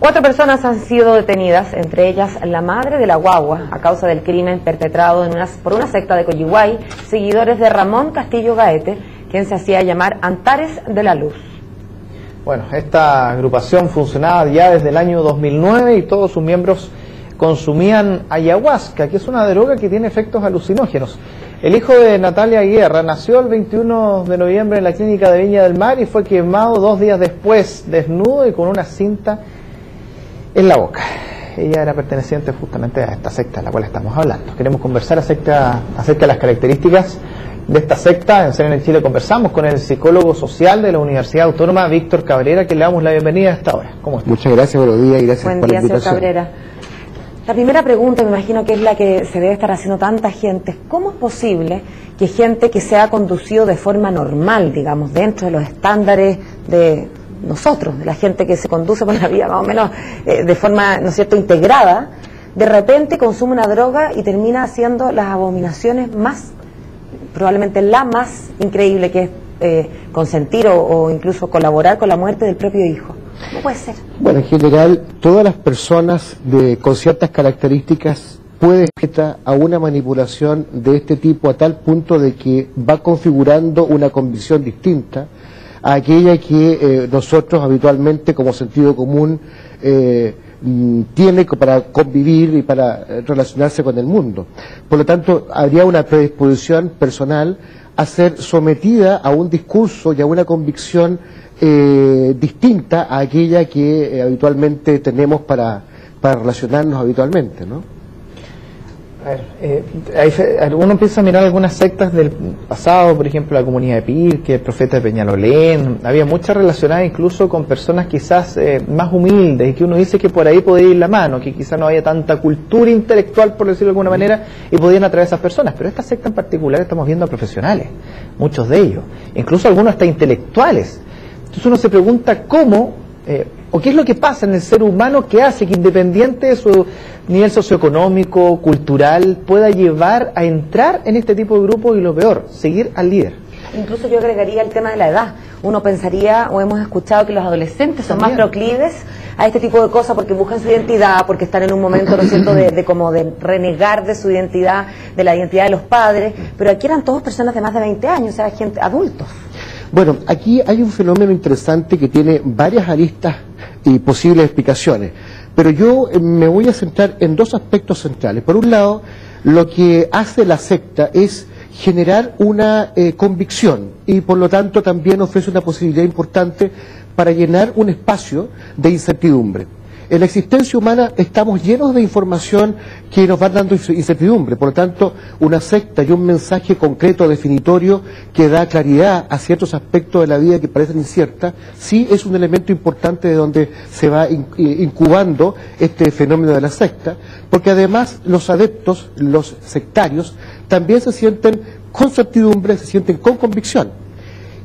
4 personas han sido detenidas, entre ellas la madre de la guagua, a causa del crimen perpetrado por una secta de Coyihuay, seguidores de Ramón Castillo Gaete, quien se hacía llamar Antares de la Luz. Bueno, esta agrupación funcionaba ya desde el año 2009 y todos sus miembros consumían ayahuasca, que es una droga que tiene efectos alucinógenos. El hijo de Natalia Guerra nació el 21 de noviembre en la clínica de Viña del Mar y fue quemado 2 días después, desnudo y con una cinta en la boca. Ella era perteneciente justamente a esta secta de la cual estamos hablando. Queremos conversar acerca de las características de esta secta. En CNN Chile conversamos con el psicólogo social de la Universidad Autónoma, Víctor Cabrera, que le damos la bienvenida a esta hora. ¿Cómo está? Muchas gracias, buenos días y gracias por la invitación. Buen día, señor Cabrera. La primera pregunta, me imagino que es la que se debe estar haciendo tanta gente, ¿cómo es posible que gente que se ha conducido de forma normal, digamos, dentro de los estándares de nosotros, de la gente que se conduce por la vida más o menos de forma, ¿no es cierto?, integrada, de repente consume una droga y termina haciendo las abominaciones más, probablemente la más increíble, que es consentir o incluso colaborar con la muerte del propio hijo? ¿Cómo puede ser? Bueno, en general, todas las personas con ciertas características pueden estar a una manipulación de este tipo a tal punto de que va configurando una convicción distinta a aquella que nosotros habitualmente como sentido común tiene para convivir y para relacionarse con el mundo. Por lo tanto, habría una predisposición personal a ser sometida a un discurso y a una convicción distinta a aquella que habitualmente tenemos para relacionarnos habitualmente, ¿no? A ver, uno empieza a mirar algunas sectas del pasado, por ejemplo la comunidad de Pirque, el profeta de Peñalolén. Había muchas relacionadas incluso con personas quizás más humildes, y que uno dice que por ahí podía ir la mano, que quizás no había tanta cultura intelectual, por decirlo de alguna manera, y podían atraer a esas personas. Pero esta secta en particular estamos viendo a profesionales, muchos de ellos, incluso algunos hasta intelectuales. Entonces uno se pregunta cómo o qué es lo que pasa en el ser humano que hace que, independiente de su nivel socioeconómico, cultural, pueda llevar a entrar en este tipo de grupos y, lo peor, seguir al líder. Incluso yo agregaría el tema de la edad. Uno pensaría, o hemos escuchado, que los adolescentes son más proclives a este tipo de cosas porque buscan su identidad, porque están en un momento, ¿no es cierto?, de renegar de su identidad, de la identidad de los padres, pero aquí eran todos personas de más de 20 años, o sea, gente, adultos. Bueno, aquí hay un fenómeno interesante que tiene varias aristas y posibles explicaciones, pero yo me voy a centrar en 2 aspectos centrales. Por un lado, lo que hace la secta es generar una convicción y por lo tanto también ofrece una posibilidad importante para llenar un espacio de incertidumbre. En la existencia humana estamos llenos de información que nos va dando incertidumbre, por lo tanto una secta y un mensaje concreto, definitorio, que da claridad a ciertos aspectos de la vida que parecen inciertas, sí es un elemento importante de donde se va incubando este fenómeno de la secta, porque además los adeptos, los sectarios, también se sienten con certidumbre, se sienten con convicción.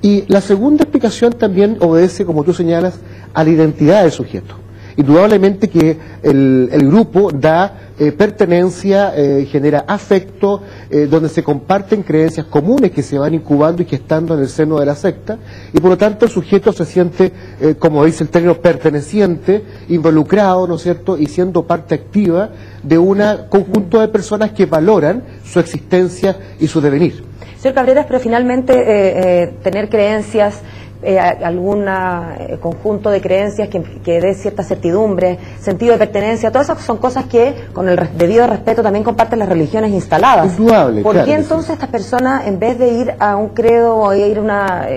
Y la segunda explicación también obedece, como tú señalas, a la identidad del sujeto. Indudablemente que el grupo da pertenencia, genera afecto, donde se comparten creencias comunes que se van incubando y que estando en el seno de la secta, y por lo tanto el sujeto se siente, como dice el término, perteneciente, involucrado, ¿no es cierto?, y siendo parte activa de un conjunto de personas que valoran su existencia y su devenir. Señor Cabreras, pero finalmente tener creencias, algún conjunto de creencias que dé cierta certidumbre, sentido de pertenencia, todas esas son cosas que con el debido respeto también comparten las religiones instaladas. Indudable, ¿Por claro, qué entonces estas personas, en vez de ir a un credo o ir a una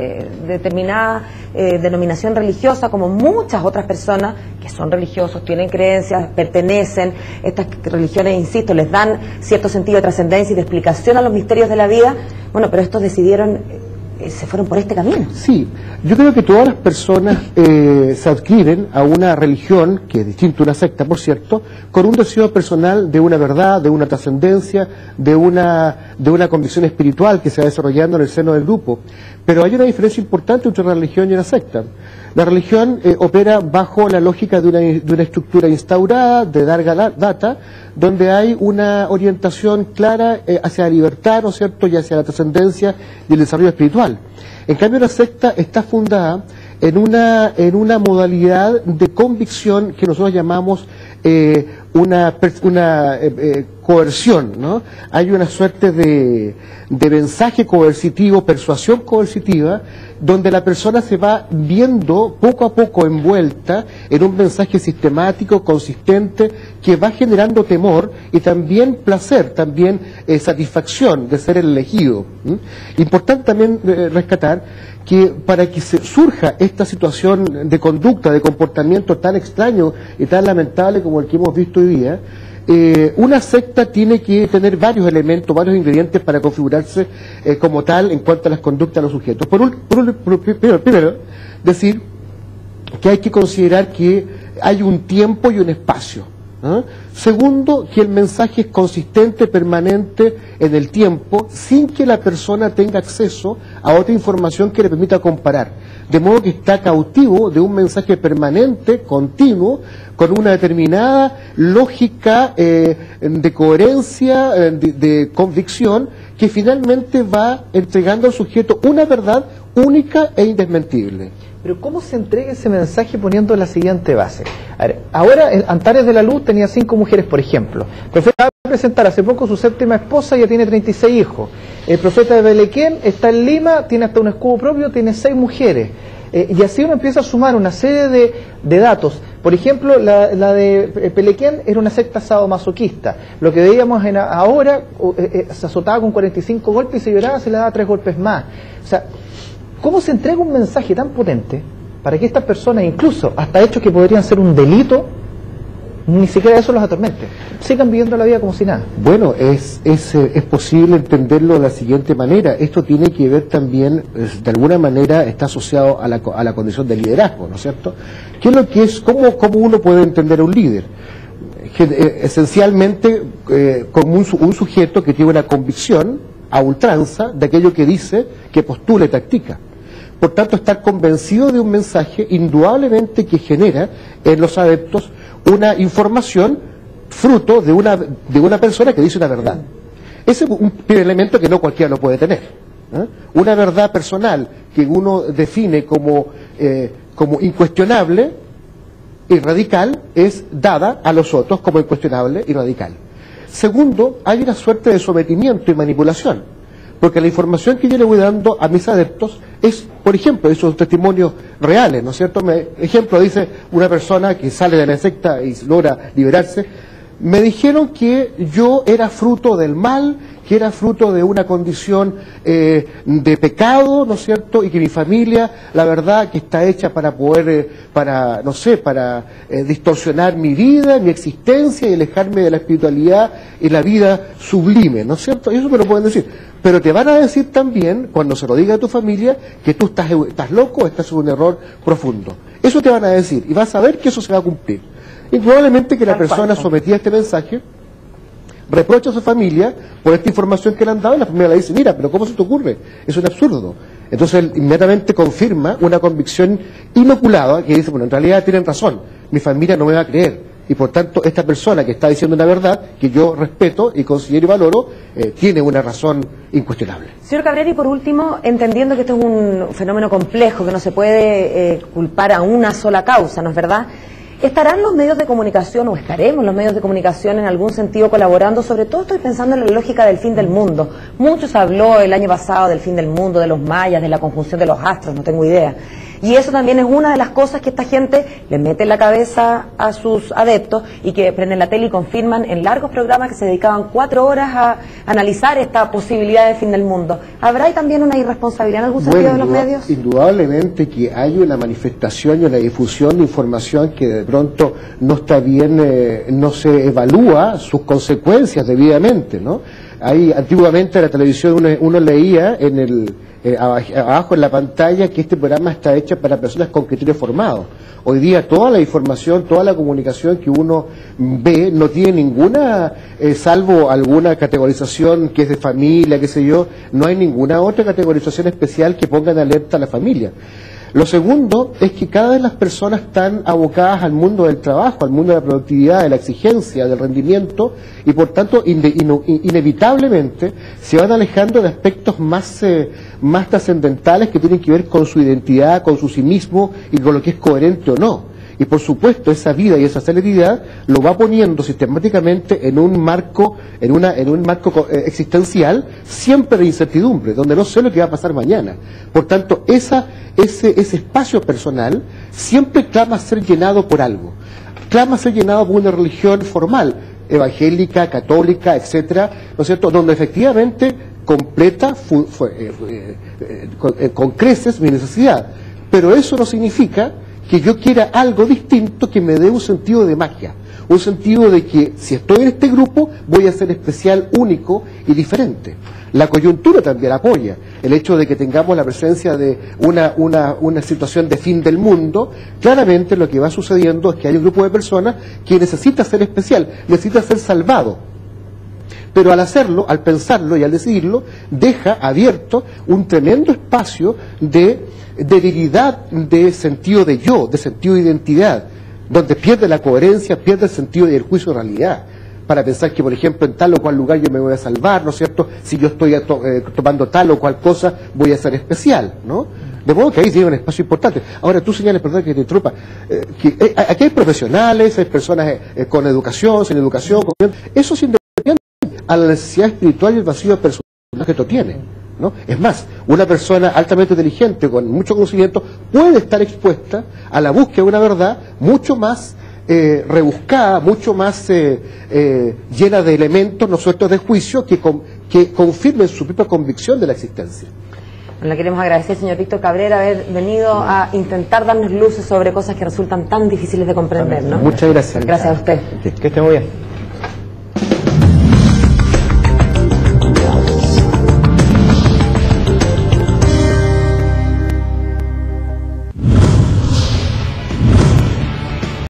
determinada denominación religiosa, como muchas otras personas que son religiosos, tienen creencias, pertenecen, estas religiones, insisto, les dan cierto sentido de trascendencia y de explicación a los misterios de la vida, bueno, pero estos decidieron se fueron por este camino? Sí, yo creo que todas las personas se adscriben a una religión, que es distinta a una secta, por cierto, con un deseo personal de una verdad, de una trascendencia, de una convicción espiritual que se va desarrollando en el seno del grupo. Pero hay una diferencia importante entre una religión y una secta. La religión opera bajo la lógica de una estructura instaurada, de larga data, donde hay una orientación clara hacia la libertad, ¿no es cierto?, y hacia la trascendencia y el desarrollo espiritual. En cambio, la secta está fundada en una modalidad de convicción que nosotros llamamos una coerción, ¿no? Hay una suerte de mensaje coercitivo, persuasión coercitiva, donde la persona se va viendo poco a poco envuelta en un mensaje sistemático, consistente, que va generando temor y también placer, también satisfacción de ser el elegido. Importante también rescatar que para que se surja esta situación de conducta, de comportamiento tan extraño y tan lamentable como el que hemos visto hoy día, una secta tiene que tener varios elementos, varios ingredientes para configurarse como tal en cuanto a las conductas de los sujetos. Primero, decir que hay que considerar que hay un tiempo y un espacio. Segundo, que el mensaje es consistente, permanente en el tiempo, sin que la persona tenga acceso a otra información que le permita comparar. De modo que está cautivo de un mensaje permanente, continuo, con una determinada lógica de coherencia, de convicción, que finalmente va entregando al sujeto una verdad única e indesmentible. Pero ¿cómo se entrega ese mensaje poniendo la siguiente base? A ver, ahora Antares de la Luz tenía 5 mujeres, por ejemplo. El profeta va a presentar hace poco su 7ª esposa, ya tiene 36 hijos. El profeta de Belequén está en Lima, tiene hasta un escudo propio, tiene 6 mujeres. Y así uno empieza a sumar una serie de datos. Por ejemplo, la de Pelequén era una secta sadomasoquista. Lo que veíamos ahora, se azotaba con 45 golpes y se lloraba, se le daba 3 golpes más. O sea, ¿cómo se entrega un mensaje tan potente para que estas personas, incluso hasta hechos que podrían ser un delito, ni siquiera eso los atormente? Sigan viviendo la vida como si nada. Bueno, es posible entenderlo de la siguiente manera. Esto tiene que ver también, de alguna manera, está asociado a la condición de liderazgo, ¿no es cierto? ¿Qué es lo que es? ¿Cómo uno puede entender a un líder? Esencialmente, como un sujeto que tiene una convicción a ultranza de aquello que dice, que postula y practica. Por tanto, estar convencido de un mensaje indudablemente que genera en los adeptos una información fruto de una persona que dice una verdad. Ese es un primer elemento que no cualquiera lo puede tener. Una verdad personal que uno define como incuestionable y radical es dada a los otros como incuestionable y radical. Segundo, hay una suerte de sometimiento y manipulación, porque la información que yo le voy dando a mis adeptos es, por ejemplo, esos testimonios reales, ¿no es cierto? Ejemplo, dice una persona que sale de la secta y logra liberarse: me dijeron que yo era fruto del mal, que era fruto de una condición de pecado, ¿no es cierto? Y que mi familia, la verdad, que está hecha para poder, para distorsionar mi vida, mi existencia y alejarme de la espiritualidad y la vida sublime, ¿no es cierto? Y eso me lo pueden decir. Pero te van a decir también, cuando se lo diga a tu familia, que tú estás loco, estás en un error profundo. Eso te van a decir, y vas a ver que eso se va a cumplir. Y probablemente que la persona sometida a este mensaje reprocha a su familia por esta información que le han dado, y la familia le dice: mira, pero ¿cómo se te ocurre? Es un absurdo. Entonces él inmediatamente confirma una convicción inoculada que dice: bueno, en realidad tienen razón, mi familia no me va a creer, y por tanto esta persona que está diciendo una verdad que yo respeto y considero y valoro, tiene una razón incuestionable. Señor Cabrera, y por último, entendiendo que esto es un fenómeno complejo, que no se puede culpar a una sola causa, ¿no es verdad? ¿Estarán los medios de comunicación, o estaremos los medios de comunicación en algún sentido colaborando? Sobre todo estoy pensando en la lógica del fin del mundo. Mucho se habló el año pasado del fin del mundo, de los mayas, de la conjunción de los astros, no tengo idea. Y eso también es una de las cosas que esta gente le mete en la cabeza a sus adeptos, y que prenden la tele y confirman en largos programas que se dedicaban 4 horas a analizar esta posibilidad de fin del mundo. ¿Habrá ahí también una irresponsabilidad en algún sentido de los medios? Indudablemente que hay una manifestación y una difusión de información que de pronto no está bien, no se evalúa sus consecuencias debidamente, ¿no? Antiguamente en la televisión uno leía abajo en la pantalla que este programa está hecho para personas con criterios formados. Hoy día toda la información, toda la comunicación que uno ve no tiene ninguna, salvo alguna categorización que es de familia, qué sé yo, no hay ninguna otra categorización especial que ponga en alerta a la familia. Lo segundo es que cada vez las personas están abocadas al mundo del trabajo, al mundo de la productividad, de la exigencia, del rendimiento, y por tanto inevitablemente se van alejando de aspectos más trascendentales que tienen que ver con su identidad, con su sí mismo y con lo que es coherente o no. Y por supuesto esa vida y esa celeridad lo va poniendo sistemáticamente en un marco existencial siempre de incertidumbre, donde no sé lo que va a pasar mañana. Por tanto, ese espacio personal siempre clama ser llenado por algo. Clama ser llenado por una religión formal, evangélica, católica, etcétera, ¿no es cierto?, donde efectivamente completa con creces mi necesidad. Pero eso no significa que yo quiera algo distinto que me dé un sentido de magia, un sentido de que si estoy en este grupo voy a ser especial, único y diferente. La coyuntura también apoya el hecho de que tengamos la presencia de una situación de fin del mundo. Claramente lo que va sucediendo es que hay un grupo de personas que necesita ser especial, necesita ser salvado. Pero al hacerlo, al pensarlo y al decidirlo, deja abierto un tremendo espacio de debilidad, de sentido de yo, de sentido de identidad, donde pierde la coherencia, pierde el sentido y el juicio de realidad, para pensar que, por ejemplo, en tal o cual lugar yo me voy a salvar, ¿no es cierto? Si yo estoy tomando tal o cual cosa, voy a ser especial, ¿no? De modo que ahí tiene un espacio importante. Ahora, tú señales, perdón que te interrumpa, aquí hay profesionales, hay personas con educación, sin educación, eso es independiente a la necesidad espiritual y el vacío personal que esto tiene, ¿no? Es más, una persona altamente inteligente, con mucho conocimiento, puede estar expuesta a la búsqueda de una verdad mucho más rebuscada, mucho más llena de elementos, ¿no es cierto?, de juicio que confirmen su propia convicción de la existencia. Bueno, le queremos agradecer, señor Víctor Cabrera, haber venido a intentar darnos luces sobre cosas que resultan tan difíciles de comprender, ¿no? Muchas gracias. Gracias a usted. Que esté muy bien.